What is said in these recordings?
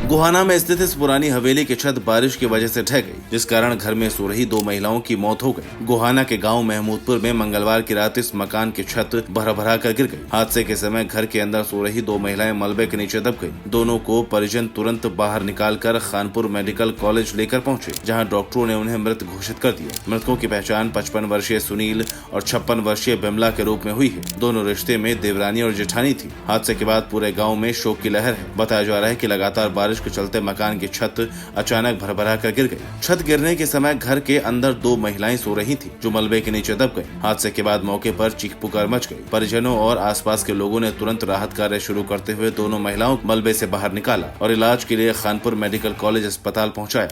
गोहाना में स्थित इस पुरानी हवेली की छत बारिश की वजह से ढह गई, जिस कारण घर में सो रही 2 महिलाओं की मौत हो गई। गोहाना के गांव महमूदपुर में मंगलवार की रात इस मकान की छत भरा कर गिर गई। हादसे के समय घर के अंदर सो रही 2 महिलाएं मलबे के नीचे दब गईं। दोनों को परिजन तुरंत बाहर निकालकर खानपुर मेडिकल कॉलेज लेकर पहुंचे, जहां डॉक्टरों ने उन्हें मृत घोषित कर दिया। मृतकों की पहचान 55 वर्षीय सुनील और 56 वर्षीय बिमला के रूप में हुई है। दोनों रिश्ते में देवरानी और जेठानी थी। हादसे के बाद पूरे गाँव में शोक की लहर है। बताया जा रहा है कि लगातार बारिश के चलते मकान की छत अचानक भर कर गिर गई। छत गिरने के समय घर के अंदर 2 महिलाएं सो रही थीं, जो मलबे के नीचे दब गईं। हादसे के बाद मौके पर चीख पुकार मच गई। परिजनों और आसपास के लोगों ने तुरंत राहत कार्य शुरू करते हुए दोनों महिलाओं को मलबे से बाहर निकाला और इलाज के लिए खानपुर मेडिकल कॉलेज अस्पताल पहुंचाया।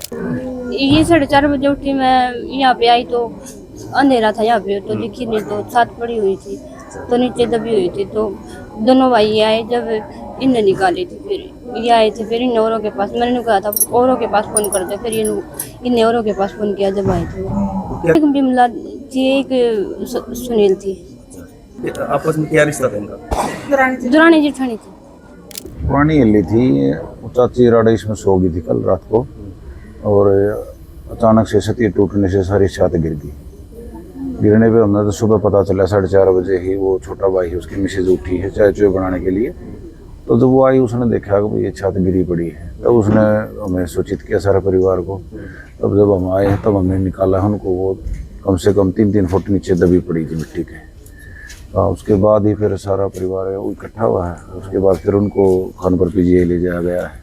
ये 4:30 बजे उठी, मैं यहाँ पे आई तो अंधेरा था यहाँ पे, तो दिखी नहीं, तो छत पड़ी हुई थी, तो नीचे दबी हुई थी। तो दोनों भाई आए, जब इन्हें निकाली थी, फिर ये आए थे, फिर इन औरों के पास मैंने कहा था औरों के पास फोन कर दे, फिर इन औरों के पास फोन किया जब आए थे। एक बिमला थी, एक सुनील थी। आपस में क्या रिश्ता था इनका? दुरानी जेठानी थी। पुरानी हल्ली थी, चाची राडा इसमें सो गई थी कल रात को, और अचानक से छत टूटने से सारी छत गिर गई। गिरने पे हमने तो सुबह पता चला 4:30 बजे ही, वो छोटा भाई है उसकी मिसेज उठी है चाय चुए बनाने के लिए, तो जब वो आई उसने देखा कि ये छत गिरी पड़ी है, तब उसने हमें सूचित किया सारे परिवार को। तब जब हम आए तब हमने निकाला उनको, वो कम से कम 3-3 फुट नीचे दबी पड़ी थी मिट्टी के। उसके बाद ही फिर सारा परिवार इकट्ठा हुआ है। उसके बाद फिर उनको खानपुर PGI ले जाया गया है,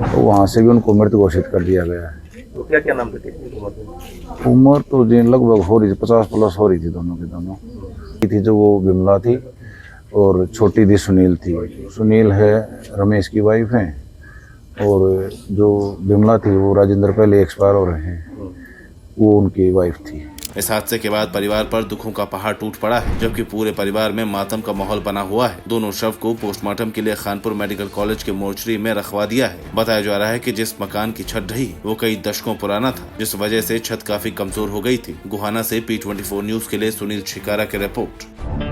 तो वहाँ से भी उनको मृत घोषित कर दिया गया है। तो क्या नाम थे? उम्र तो लगभग हो रही थी, 50+ हो रही थी दोनों की दोनों थी। जो वो बिमला थी और छोटी थी सुनील थी। सुनील है रमेश की वाइफ है, और जो बिमला थी वो राजेंद्र पहले एक्सपायर हो रहे हैं, वो उनकी वाइफ थी। इस हादसे के बाद परिवार पर दुखों का पहाड़ टूट पड़ा है, जबकि पूरे परिवार में मातम का माहौल बना हुआ है। दोनों शव को पोस्टमार्टम के लिए खानपुर मेडिकल कॉलेज के मोर्चरी में रखवा दिया है। बताया जा रहा है कि जिस मकान की छत ढही वो कई दशकों पुराना था, जिस वजह से छत काफी कमजोर हो गई थी। गोहाना से P24 न्यूज के लिए सुनील छिकारा की रिपोर्ट।